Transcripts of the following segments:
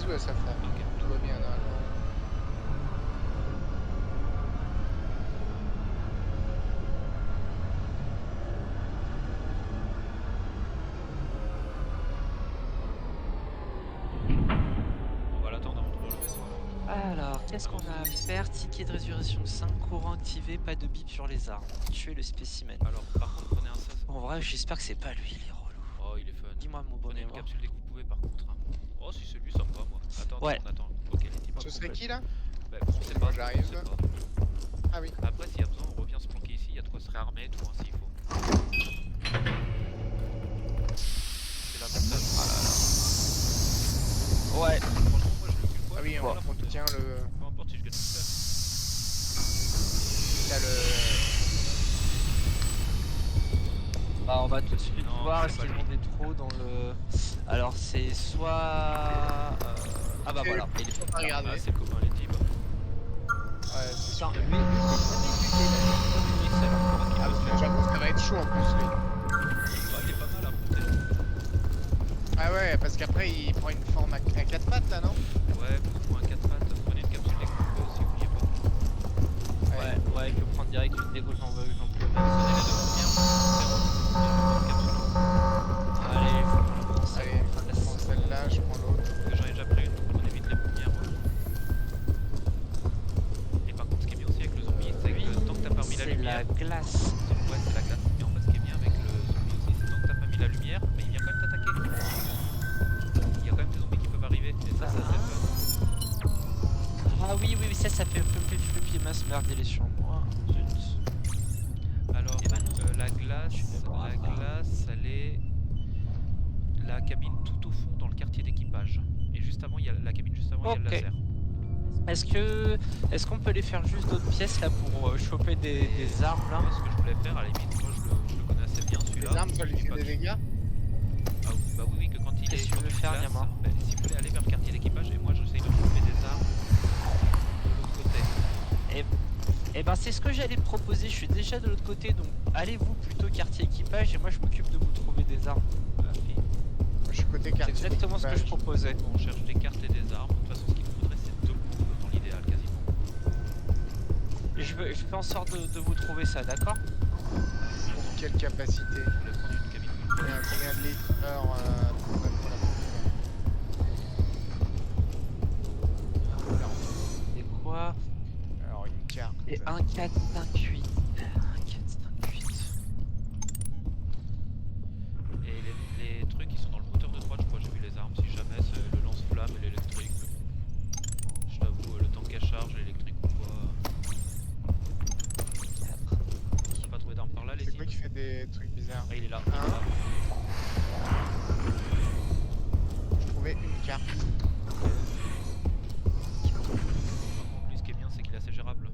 doit s'affaire. Ok. Tout va bien normalement. On va l'attendre avant d'ouvrir le vaisseau alors. Alors, qu'est-ce qu'on a à faire? Ticket de résurrection 5, courant activé, pas de bip sur les armes. Tuer le spécimen. Alors, par contre, prenez un sas. En vrai, j'espère que c'est pas lui, il est relou. Oh, il est fun. Dis-moi mon Prenez une bonhomme. capsule dès que vous pouvez, par contre. Hein. Oh, si c'est lui, ça me va, moi. Attends, Ouais. on attend. Ok, les types. Ce serait qui là? Bah, on sait pas. j'arrive. on sait pas. Ah oui. Après, s'il y a besoin, on revient se planquer ici. Il y a de quoi se réarmer et tout, hein, s'il faut. C'est là pour ça. Ouais. Franchement, moi, je le fais quoi? Ah oui, je prends la on photo. tient le. Peu importe si je gagne tout seul. Il y a le. Bah, on va tout de suite Non, voir c'est est-ce pas qu'il lui. en est trop dans le... Alors, c'est soit... Ah bah Ok. voilà, il est Faut pas Ah, regarder. c'est le copain, les types. Ouais, c'est sûr. Putain, lui, j'ai jamais vu qu'il ait la Il Ah, parce que j'avoue, ça va être chaud en plus lui. est pas mal à monter. Ah ouais, parce qu'après il prend une forme à 4 pattes là, non? Ouais, plus ou moins 4 pattes. Prenez une capsule dès que vous pouvez aussi, oubliez pas. Ouais, ouais, il peut prendre direct une dégo, j'en veux, j'en peux. Sonnez les deux premières. Allez, faut qu'on avance. Allez, je prends celle-là, je prends l'autre. Que j'en ai déjà pris une, donc on évite les premières. Et par contre, ce qui est bien aussi avec le zombie, c'est que tant que t'as pas mis la C'est lumière. la glace. Ouais, c'est la glace. Mais en fait, ce qui est bien avec le zombie aussi, c'est tant que t'as pas mis la lumière, mais il vient quand même t'attaquer. Il y a quand même des zombies qui peuvent arriver. Et ça, c'est assez fun. Ah oui, oui, ça fait fluffy mince, merde, il est sur moi. Zut. Alors, Eh ben non. la glace, elle est la cabine tout au fond dans le quartier d'équipage. Et juste avant, il y a la cabine juste avant, il y a le Ok. laser. Est-ce qu'on peut aller faire juste d'autres pièces là pour choper des armes là? Moi, ce que je voulais faire, à la limite, moi je le connais assez bien celui-là. Les armes, ça lui fait Pas des que- dégâts? Ah oui, bah oui, que quand il est Qu'est-ce que tu sur veux une faire, glace, Yama? bah, si vous voulez aller vers le quartier d'équipage, et moi j'essaye de choper des armes de l'autre côté. Eh ben c'est ce que j'allais te proposer, je suis déjà de l'autre côté donc allez-vous plutôt quartier équipage et moi je m'occupe de vous trouver des armes. Ah, puis, Je suis côté C'est quartier. exactement ce que je d'équipage. proposais. on cherche des cartes et des armes. De toute façon, ce qu'il nous faudrait, c'est 2 groupes dans l'idéal quasiment. Je fais en sorte de vous trouver ça, d'accord? Pour quelle capacité? Je voulais prendre une cabine. Combien de litres heure pour la Et quoi? Alors une carte. Et 1, 4, 5, 8. 1, 4, 5, 8. Et les trucs, ils sont dans le moteur de droite, je crois. J'ai vu les armes. Si jamais, c'est le lance-flamme et l'électrique. Je t'avoue, le tank à charge, l'électrique ou quoi. J'ai pas trouvé d'armes par là, les C'est types. quoi qui fait des trucs bizarres? Ah, il est là. Hein? J'ai trouvé une carte. Par contre, lui, ce qui est bien, c'est qu'il est assez gérable.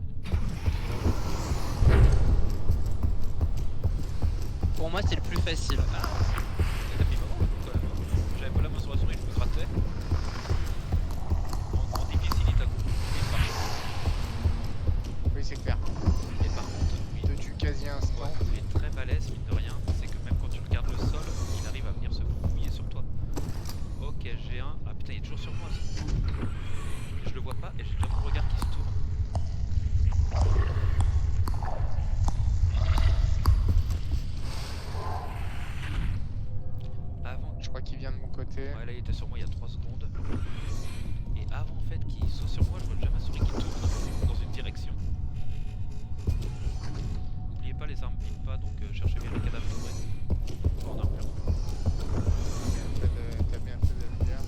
Pour moi c'est le plus facile. Et t'as mis vraiment le coup quand même. J'avais pas la main sur la souris, je me grattais. En difficile, il t'a coupé. Oui, c'est clair. Et par contre, lui, Il te tue quasi instant. il est très balèze, mine de rien. C'est que même quand tu regardes le sol, il arrive à venir se fouiller sur toi. Ok, j'ai un. Ah putain, il est toujours sur moi. Je le vois pas et j'ai déjà mon regard qui se tourne. Avant. Je crois qu'il vient de mon côté. Ouais, là il était sur moi il y a 3 secondes. Et avant en fait qu'il soit sur moi, je vois déjà ma souris qui tourne dans une direction. N'oubliez pas, les armes piment pas, donc cherchez bien les cadavres de vrai. Oh, on a un plan. T'as bien fait de le dire.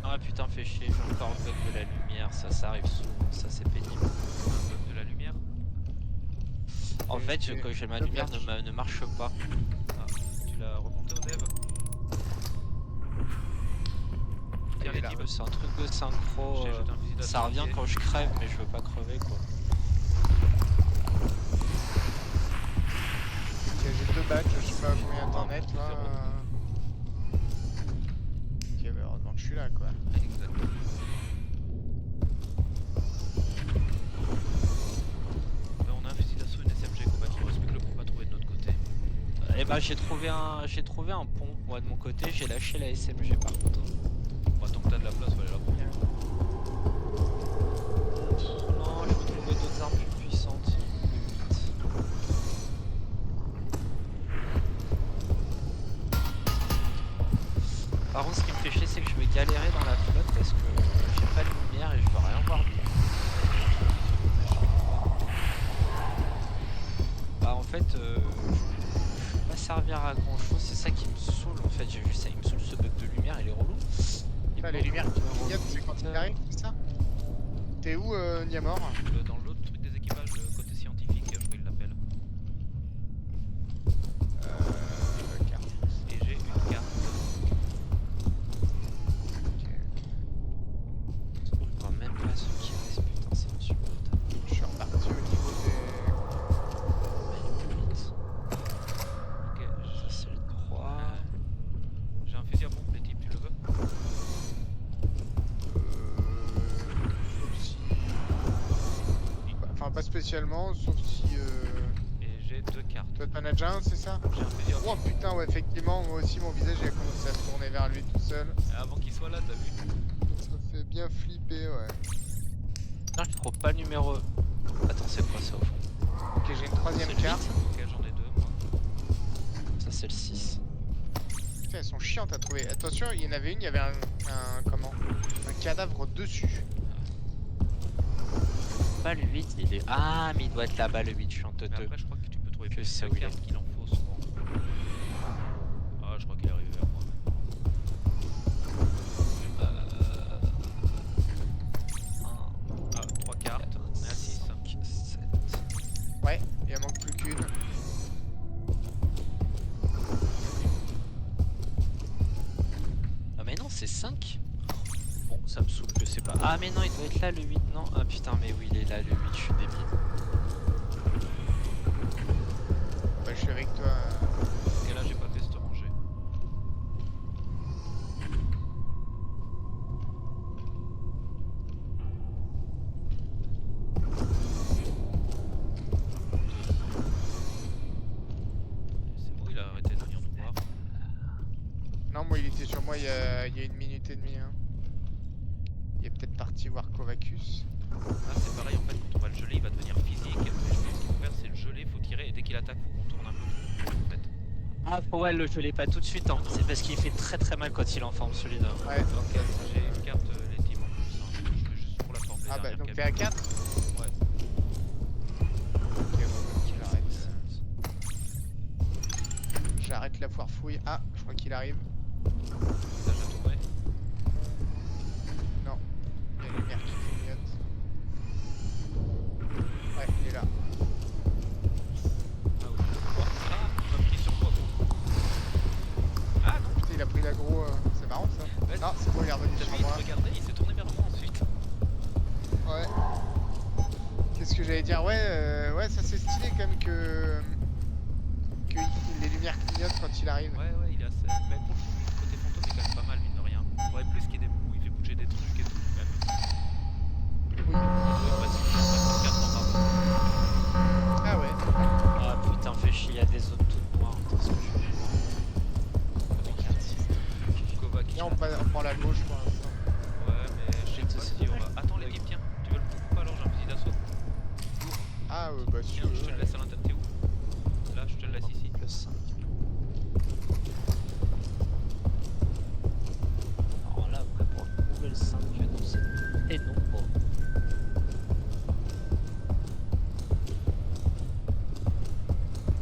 Ah putain fais chier, j'ai encore un bug de la lumière, ça arrive souvent, ça c'est pénible. Un bug de la lumière. En fait quand ma le lumière black. ne marche pas. Ah, tu l'as remonté au dev. Tiens Il est les là. types, C'est un truc de synchro, j'ai jeté un fusil d'assaut ça revient entier. quand je crève mais je veux pas crever quoi. Ok, j'ai 2 badges, je sais pas combien t'en es toi. Ok, bah heureusement que je suis là quoi. Exactement. Là on a un fusil d'assaut, une SMG combattu, il reste plus que le groupe à trouver de notre côté. Et bah j'ai trouvé un pont moi de mon côté, j'ai lâché la SMG par contre. Pas de t'as de la place, faut aller la prendre. Non, je veux trouver d'autres armes plus puissantes. Par contre, ce qui me fait chier, c'est que je vais galérer dans la flotte parce que j'ai pas de lumière et je veux rien voir bien. Bah, en fait, je vais pas servir à grand chose, c'est ça qui me saoule en fait. J'ai vu ça, il me saoule ce bug de lumière, il est relou. Là, les lumières qui clignotent, c'est quand il arrive, c'est ça? T'es où, Niamor? Dans l'autre truc des équipages, le côté scientifique, je crois qu'il l'appelle. Carte. Et j'ai une carte. Ok. Je trouve quand même pas ceux qui restent, putain, c'est insupportable. Je suis reparti au niveau des... Ok, Ça c'est le 3. j'ai un fusil à pompe, les types, tu le veux? Sauf si... Enfin, pas spécialement, sauf si... Et j'ai 2 cartes. Toi, t'en as déjà un, c'est ça? J'ai un fusil à Oh pompe. putain, ouais, effectivement, moi aussi, mon visage, il a commencé à se tourner vers lui tout seul. Avant qu'il soit là, t'as vu? Ça fait bien flipper, ouais. Putain, je trouve pas le numéro. Attends, c'est quoi ça au fond? Ok, j'ai une troisième C'est le carte. 8. Ok, j'en ai 2 moi. Ça c'est le 6. Putain, elles sont chiantes à trouver. Attention, il y en avait une, il y avait un comment? Un cadavre dessus. Pas le 8, il est. Ah, mais il doit être là-bas le 8, je suis en Mais teuteux. après, je crois que tu peux trouver Que plus ça, de oui, cartes qu'il en faut souvent. Ah, je crois qu'il est arrivé vers moi. Ah, 3 cartes. On est à 6. 5, 7. Ouais, il en manque plus qu'une. Ah, mais non, c'est 5. Bon, ça me saoule que c'est pas. Ah, mais non, il doit être là le 8, non? Ah putain, mais oui, il est là le 8, je suis débile. Bah, je suis avec toi. Ok, là, j'ai pas fait cette rangée. C'est bon, il a arrêté de venir nous voir. Non, moi, il était sur moi il y a 1 minute et demie. Hein. Il est peut-être parti voir Kovacus. Ah, c'est pareil, en fait, quand on va le geler, il va devenir physique. Et je pense qu'il faut faire, c'est le geler, faut tirer, et dès qu'il attaque, faut qu'on tourne un peu. En fait. Ah, ouais, je l'ai pas tout de suite, hein. C'est parce qu'il fait très très mal quand il est en forme celui-là. Ouais, Ok, j'ai une carte les teams en plus. Hein. Je fais juste pour la forme. Les Ah, bah, dernières donc qu'elle t'es à fait. 4? Ouais. Ok, bon, qu'il arrête. J'arrête la foire fouille. Ah, je crois qu'il arrive. Ça, j'ai trouvé. Non, il y a les lumières qui clignotent. Ouais, il est là. Ah, oui. Oh, ah, il m'a pris sur moi, gros. Ah non, Putain, il a pris l'aggro. C'est marrant ça. Ouais, Non, c'est bon, il est revenu t'as sur vu, il moi. te regardait, il s'est tourné vers moi ensuite. Ouais. Qu'est-ce que j'allais dire? Ouais, ça c'est stylé quand même que les lumières clignotent quand il arrive. Ouais, il est assez. Mais pour le coup, lui, le côté fantôme est quand même pas mal, mine de rien. Ouais, plus qu'il y ait des moments où il fait bouger des trucs et tout. Quand même. Oui. Il doit passer une carte en bas. Ah ouais. Ah putain, fais chier, il y a des zones toutes noires. Attends, ce que je vais Kovac. Là, on prend la gauche pour l'instant. Ouais, mais je sais pas si on va. Attends, les types, tiens, tu veux le coup ou pas? Alors j'ai un fusil d'assaut. Ah, bah si Tiens, je te le laisse à l'intérieur. T'es où? Là, je te le laisse ici. Plus 5. Alors là, après, pour trouver le 5, non, c'est et non, bon.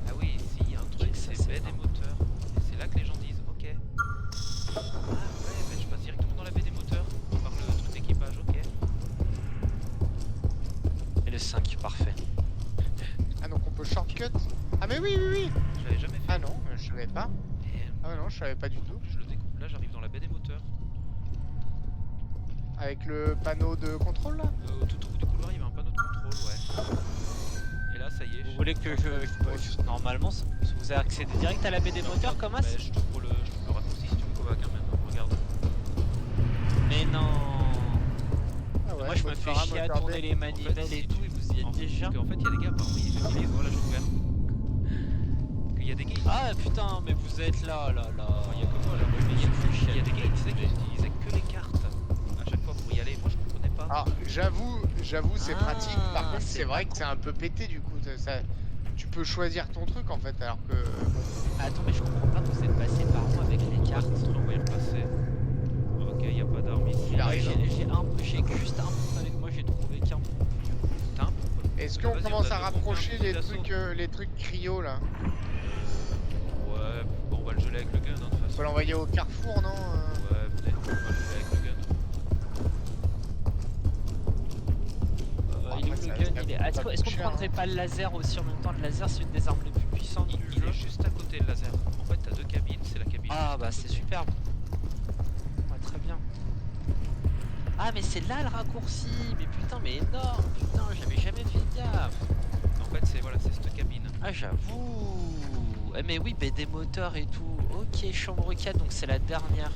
Ah oui, si, il y a un truc, Ça, c'est c'est baie des marrant. moteurs. Et c'est là que les gens disent, ok. Ah ouais, bah je passe directement dans la baie des moteurs. Par le truc d'équipage, ok. Et le 5, parfait. Ah, donc on peut shortcut. Ah, mais oui. Je l'avais jamais fait. Ah non, je savais pas. Et, Ah non, je savais pas du en tout. plus, je le découpe. Là, j'arrive dans la baie des moteurs. Avec le panneau de contrôle là. Tout au bout du couloir, il y avait un panneau de contrôle, ouais. Et là, ça y est. Vous voulez que normalement, vous accédez direct à la baie des moteurs comme as? Je te le raccourci si tu veux, Kovac, hein, même. Regarde. Mais non. Ah ouais, Moi je me moteur fais A, chier à moteur B. tourner les manivelles si et tu- tout et vous y êtes déjà. Parce qu'en fait, il y a des gars, apparemment, ils utilisent. Voilà, je l'ai ouvert. Qu'il y a des gars, Ah putain, mais vous êtes là. il y a que moi là. Mais il y a plus Il y a des gars, ils disaient qu'ils utilisaient que les cartes. pour y aller. Moi je comprenais pas. Alors j'avoue c'est Ah, pratique. Par contre c'est c'est vrai pas que c'est un peu pété du coup. Tu peux choisir ton truc en fait alors que bon. Attends, mais je comprends pas, vous êtes passé par où avec les cartes? On va y repasser. Ok, y a pas d'armes ici. Il arrive, hein. J'ai juste un pompe avec moi, j'ai trouvé qu'un pompe. T'as un pompe. Est-ce Bah, qu'on vas-y, commence on à a deux rapprocher pompes et un fusil les trucs cryo là? Ouais, bon, on va le geler avec le gun hein, de toute On façon. peut l'envoyer au carrefour non Ouais, venez, on va le geler avec le gun. Il est où après, le ça- gun? ça Il est... coûte Est-ce pas qu'on plus cher, prendrait hein. pas le laser aussi en même temps? Le laser, c'est une des armes les plus puissantes du Il jeu. est juste à côté le laser. En fait, t'as deux cabines, c'est la cabine. Ah juste bah à c'est côté. superbe. Ouais, très bien. Ah mais c'est là le raccourci. Mais putain, mais énorme. Putain, j'avais jamais fait gaffe. En fait, c'est voilà, c'est cette cabine. Ah j'avoue. Eh, mais oui, mais des moteurs et tout. Ok, chambre 4, donc c'est la dernière.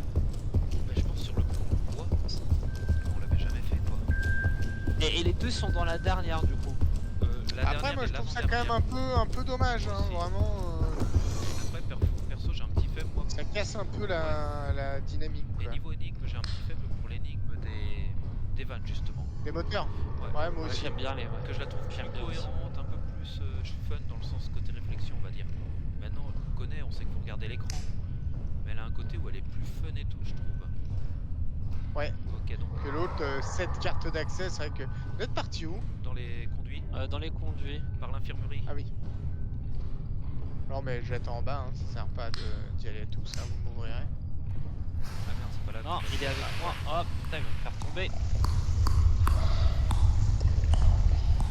Bah, je pense sur le coup, on voit. On l'avait jamais fait quoi. Et les deux sont dans la dernière du coup. La Après dernière moi et je trouve ça quand même l'avant-dernière. un peu dommage hein, Aussi. vraiment. Après, perso, j'ai un petit faible moi. Ça casse un peu la dynamique Et quoi. niveau énigme, j'ai un petit faible pour l'énigme des vannes justement. Les moteurs. Ouais. Ouais moi Ouais, aussi. j'aime bien les. Que je la trouve J'aime plus bien aussi. cohérente, un peu plus fun dans le sens côté réflexion, on va dire. Maintenant, on le connaît, on sait qu'il faut regarder l'écran. Mais elle a un côté où elle est plus fun et tout, je trouve. Ouais. Ok, donc Que l'autre 7 cartes d'accès c'est vrai que. Vous êtes parti où? dans les conduits, Dans les conduits. par l'infirmerie. Ah oui. Non mais j'attends en bas, hein, ça sert pas d'y aller tout ça, vous m'ouvrirez. Ah merde, c'est pas là. Non, il est avec moi. Oh putain, il va me faire tomber.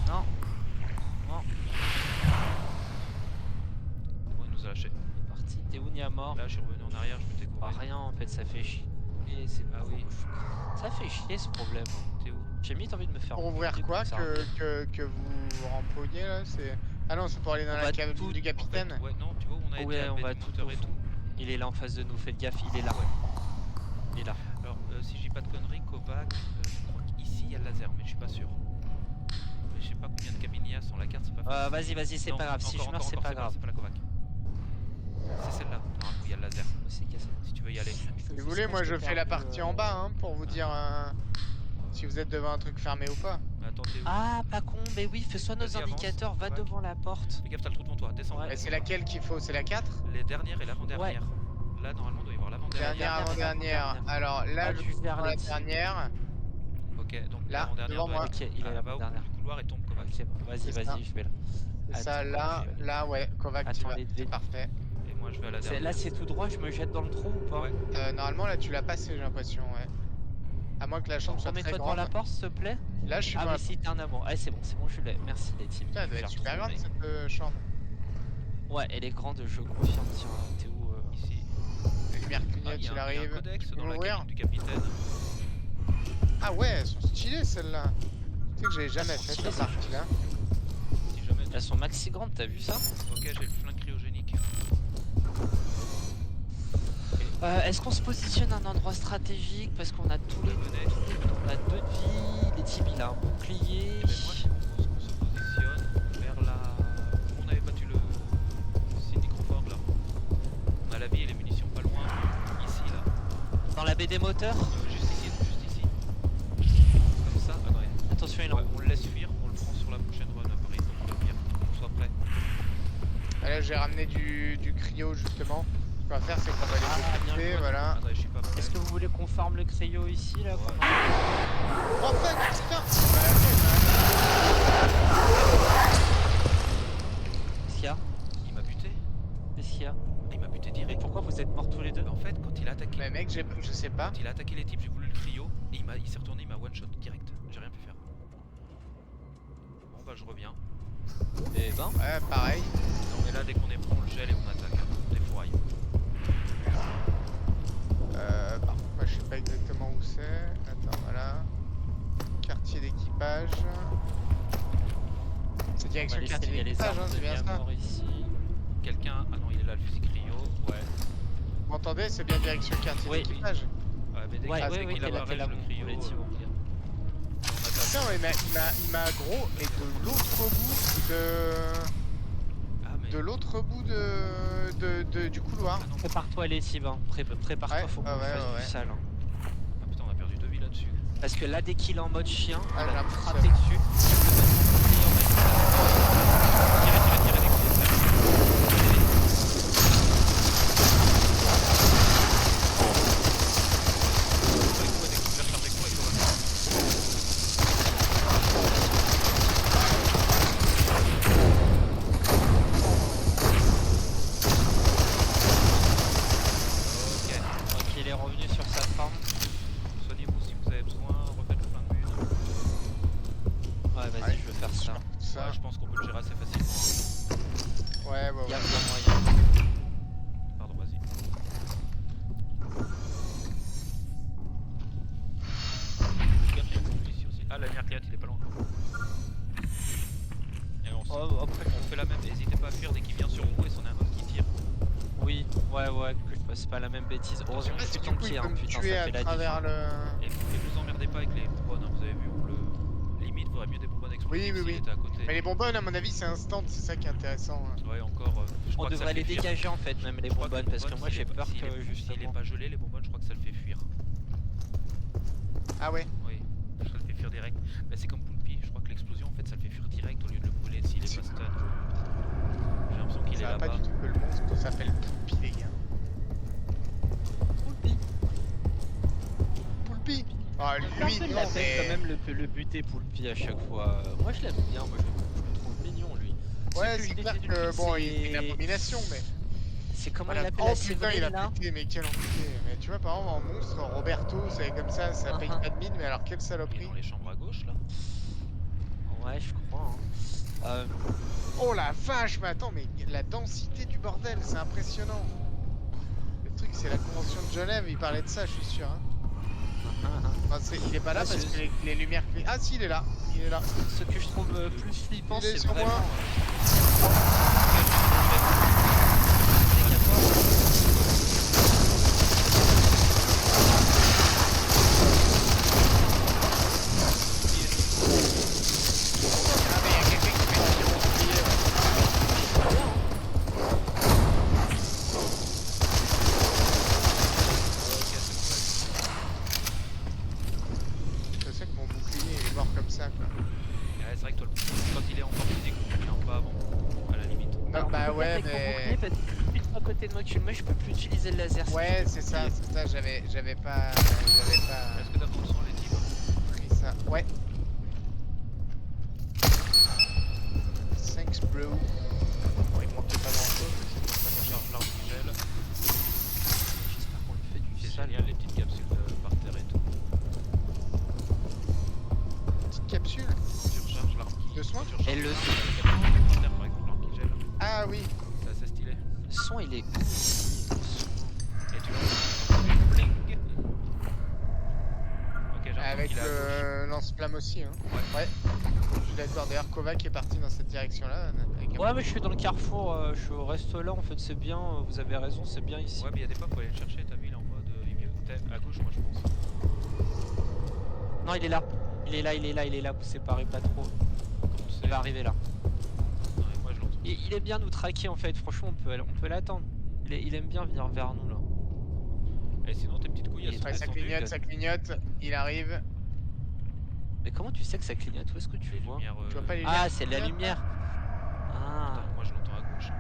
Non. Non. Bon, il nous a lâché. Il est parti. T'es où, Niamor? Là, je suis revenu en arrière, je m'étais Ah, couru. rien en fait, ça fait chier. C'est Ah oui. Ça fait chier ce problème. T'es où? J'ai mis envie de me faire. Pour ouvrir enculer quoi comme ça. que vous rempoignez là c'est. Ah non c'est pour aller dans On la va cabine tout- du En fait, capitaine. ouais, non, tu vois où on a été Ouais, à on la va baie des tout moteurs au et fond. tout. Il est là en face de nous, faites gaffe, il est là. Ouais. Il est là. Alors, si je dis pas de conneries, Kovac, je crois qu'ici il y a le laser, mais je suis pas sûr. Mais je sais pas combien de cabines il y a sans la carte, c'est pas facile. Vas-y, c'est Non, pas grave. Si je meurs, c'est pas grave. C'est pas la Kovac. C'est celle-là, normalement, où il y a le laser. C'est cassé. Si tu veux y aller. Si vous voulez moi je fais la partie en bas hein, pour vous dire si vous êtes devant un truc fermé ou pas. Mais attends, t'es où? Ah, pas con, mais oui, fais-toi nos Vas-y, avance, indicateurs, va Kovac. devant la porte. Fais gaffe, t'as le trou devant toi, descends. Ouais. Et c'est laquelle qu'il faut? C'est la 4? Les dernières et l'avant-dernière. Là, normalement, il doit y avoir l'avant-dernière. Dernière Dernière, avant-dernière. avant-dernière. Alors là Ah, je tu suis vers dans la les petits. dernière. Ok, donc Là, l'avant-dernière devant doit moi. être- Ok, il est va au bout l'avant-dernière. du couloir et tombe Kovac. Ok, bon, vas-y, C'est ça. vas-y, je vais là. C'est ça Attends, là, je vais- là ouais, Kovac tu Attends, vas. les C'est deux. parfait. Et moi, je vais à la dernière. Là, c'est tout droit, je me jette dans le trou ou pas? Ouais. Normalement là tu l'as passé j'ai l'impression ouais. À moins que la chambre soit très Remets-toi devant grande. la porte, s'il te plaît. Là je suis Ah dans oui, la... si, t'es un amour. Ah, c'est bon, je l'ai. Merci, les teams. Putain, elle doit être super grande cette chambre. Ouais, elle est grande, je confirme. Tiens, t'es où Ici. Les lumières Ah, clignotent, il y a il un arrive. codex Tu peux dans la m'ouvrir? cabine du capitaine. Ah ouais, elles sont stylées celles-là. Tu sais que j'ai jamais Elles sont fait stylées, cette ces partie là. Si jamais. Elles sont maxi grandes, t'as vu ça? Ok, j'ai le flingue cryogénique. Est-ce qu'on se positionne à un endroit stratégique parce qu'on a tous les Venez. on a 2 de vie, les teams il a un bouclier. Et ben moi, je propose qu'on se positionne vers la. On avait battu le Sidney Crawford là. On a la vie et les munitions pas loin. Ici là. Dans la baie des moteurs. Juste ici, juste ici. Comme ça. Attendez. Attention, il est Ouais, en on le laisse fuir, on le prend sur la prochaine run à Paris, donc le pire, qu'on soit prêt. Ah, là j'ai ramené du cryo justement. Ce qu'on va faire c'est qu'on va Ah, les bien décapiter, joué. voilà. Attendez, je suis pas prêt. Est-ce que vous voulez qu'on farme le cryo ici là? Ouais. Oh fuck, putain Bah, Qu'est-ce qu'il y a? Il m'a buté. Qu'est-ce qu'il y a? Il m'a buté Mais direct. pourquoi vous êtes morts tous les deux? En fait, quand il a attaqué, Mais mec, je sais pas. quand il a attaqué les types, j'ai voulu le cryo et il s'est retourné, il m'a one shot direct. J'ai rien pu faire. Bon bah je reviens. Eh ben, Ouais, pareil. Non mais là dès qu'on est prêt, on le gèle et on attaque. Les fourrailles. Par contre, moi je sais pas exactement où c'est. Attends, voilà. Quartier d'équipage. C'est on va direction laisser quartier il y a les d'équipage, armes hein, de c'est bien ça. Niamor ici. Quelqu'un. Ah non, il est là le fusil cryo. Ouais. Vous m'entendez? C'est bien direction quartier Oui. d'équipage. Ouais, mais dès Ouais, qu'il c'est oui, qu'il t'es là, apparaît, t'es là, le cryo. on les tire au pire. On attaque. Putain, ouais, il m'a gros, mais de l'autre bout Ah mais. de l'autre bout du couloir. Ah non. Prépare-toi les cibles, hein. Prépare-toi, Ouais, faut qu'on ouais, fasse ouais, du ouais. sale. Hein. Ah putain, on a perdu 2 vies là-dessus. Parce que là, dès qu'il est en mode chien, Ah, il j'ai va un me peu frapper seul. dessus. Tirez, tirez, tirez, les clés, là. Ok, il est revenu sur sa forme. Soignez-vous si vous avez besoin, refaites le plein de bulle. Ouais, vas-y, Ouais. je vais faire ça. Ça. Ouais, je pense qu'on peut le gérer assez facilement. Ouais, Il y a ouais. moyen. Pardon, vas-y. Faites gaffe, il y a un couple ici aussi. Ah, la lumière clignote, il est pas loin. Et Oh, après, on fait la même, n'hésitez pas à fuir dès qu'il vient sur vous et c'en est un autre qui tire. oui, ouais, que je fasse pas la même bêtise. Je sais Heureusement pas que je si suis du coup tanké, il hein, peut me putain, tuer ça à fait la travers diff. le... Et vous emmerdez pas avec les bonbonnes, hein, vous avez vu, on le... Limite, faudrait mieux des bonbonnes explosives Oui. s'il était à côté. Mais les bonbonnes, à mon avis, c'est instant, c'est ça qui est intéressant. Hein. Ouais, encore, je On crois que ça devrait le les fait fuir. dégager en fait, même les Je crois que bonbonnes, parce que moi j'ai peur que S'il est justement. pas gelé, les bonbonnes, je crois que ça le fait fuir. Ah ouais. Oui, ça le fait fuir direct. Bah, c'est comme Poulpi, je crois que l'explosion en fait ça le fait fuir direct au lieu de le brûler s'il est pas stun. J'ai l'impression qu'il est Ça va pas là-bas. du tout que le monstre s'appelle Poulpi, les gars. Poulpi. Poulpi. Ah, Un lui, peu de non, la peine mais... quand même le buter Poulpi à chaque fois. Moi je l'aime bien, moi je le trouve mignon lui. Ouais, Ce que c'est je clair déteste que, du film, bon, il fait une c'est- abomination, mais... C'est comment Voilà. il appelle Oh la putain, il a Séverine là. pété, mais quel enculé. Mais tu vois, par exemple, en monstre, Roberto, c'est comme ça paye Uh-huh. pas de mine, mais alors quelle Il est saloperie. dans les chambres à gauche là. Ouais, je crois. Hein. Oh la vache, mais attends, mais la densité du bordel, c'est impressionnant. Le truc, c'est la convention de Genève, il parlait de ça, je suis sûr. Hein. Enfin, il est pas là Ah, parce que les lumières... Ah si, il est là. Il est là. Ce que je trouve plus flippant, Il est c'est sur vraiment. moi. Ah, mais il y a quelqu'un qui met sur mon bouclier, ouais. Je sais que mon bouclier il est mort comme ça, quoi. Ouais, c'est vrai que toi, quand il est en forme physique, il en pas avant, à la limite. Non, Alors, bah faut ouais, faire avec mon bouclier, mais... parce que plus à côté de moi que je je peux plus utiliser le laser. si Ouais, je c'est ça, bouclier. j'avais pas Est-ce que t'as ton sang, les types? pris ça. Ouais. Thanks, bro. Bon, il manquait pas grand chose. Ça recharge l'arme qui gèle. J'espère qu'on lui fait du C'est sale. génial, les petites capsules par terre et tout. Petite capsule. Quand tu recharges l'arme qui... De soins quand tu recharges Et le l'arme qui gèle, par terre, par exemple, l'arme qui gèle. Ah oui. C'est assez stylé. son, il est où? Et tu lances bling. Ok, j'ai l'impression Avec qu'il est à gauche. le lance-flamme aussi. Hein. Ouais. Ouais. Je suis d'accord. D'ailleurs, Kovac est parti dans cette direction-là. avec un- Ouais, mais je suis dans le carrefour, je suis au resto là, en fait, c'est bien, vous avez raison, c'est bien ici. Ouais, mais il y a des fois, faut aller le chercher. T'as vu, il est en mode. À gauche, moi, je pense. Non, il est là. Il est là, vous séparez pas trop. Comment tu sais? Il va arriver là. Non, mais moi, je l'entends. Et il aime bien nous traquer en fait, franchement, on peut l'attendre. Il aime bien venir vers nous là. Et sinon, tes petites couilles, Il elles est sont Ouais, ça descendues. clignote, ça clignote. Il arrive. Mais comment tu sais que ça clignote? Où est-ce que tu Les vois? lumières. Tu vois pas les Ah, lumières c'est la clignotent, lumière. Ah, Attends, moi, je l'entends à gauche.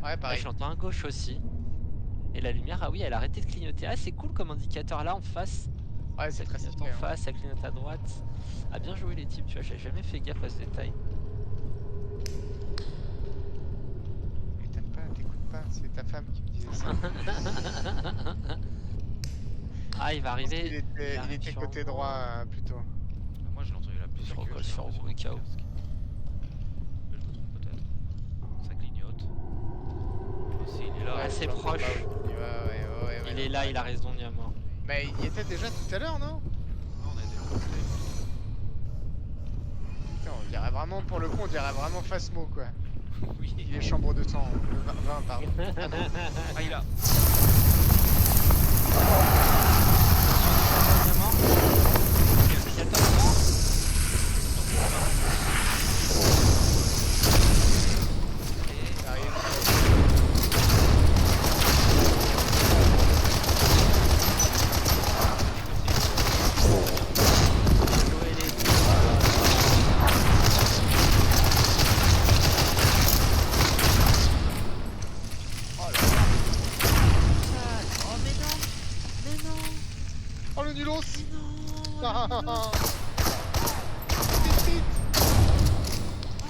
Ouais, ouais, pareil. je l'entends à gauche aussi. Et la lumière, ah oui, elle a arrêté de clignoter. Ah, c'est cool comme indicateur là en face. Ouais, Ça c'est très clignote stylé. en Hein. face, ça clignote à droite. Ah, bien joué les types, tu vois, j'ai jamais fait gaffe à ce détail. Mais t'écoutes pas. C'est ta femme qui me disait ça. Ah, il va Je pense qu'il arriver. il était sur côté moi. droit plutôt. Moi, je l'entends, il a plus Je sur recolle gauche, sur j'ai vous, l'impression KO. qu'il je me trompe peut-être. Ça clignote. Aussi, il est là. Ouais, c'est j'entends proche. pas où- Ouais, Il est là, il a raison, Niamor. Mais il y était déjà tout à l'heure, non? Ah, on a été longtemps. Putain, on dirait vraiment, pour le coup, on dirait vraiment Phasmo, quoi. Oui. Il est chambre 200, 20, pardon. Ah non. Ah, il a. Niamor. Il attend Il arrive. Ah,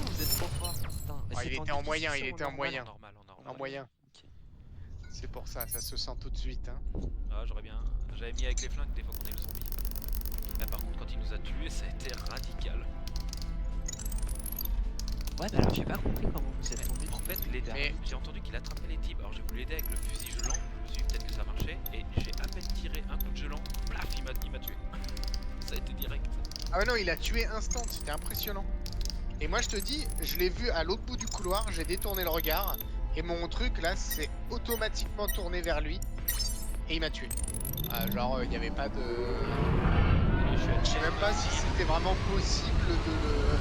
vous êtes trop fort, putain. Mais Ah, c'est il en était en difficile moyen, il ou en était en normal moyen. normal. En moyen. Ok. C'est pour ça, ça se sent tout de suite. Hein. Ah, j'avais mis avec les flingues des fois qu'on est le zombie. Là, par contre, quand il nous a tués, ça a été radical. Ouais, mais alors j'ai pas compris comment vous êtes tombé. En fait, j'ai entendu qu'il attrapait les types. Alors, j'ai voulu l'aider avec le fusil gelant. Je me suis dit peut-être que ça marchait. Et j'ai à peine tiré un coup de gelant. Plaf, il m'a tué. Ça a été direct. Ah ouais non, il a tué instant, c'était impressionnant. Et moi je te dis, je l'ai vu à l'autre bout du couloir, j'ai détourné le regard, et mon truc là s'est automatiquement tourné vers lui, et il m'a tué. Ah, genre, il n'y avait pas de... Et je suis Je sais même pas si c'était vraiment possible de le...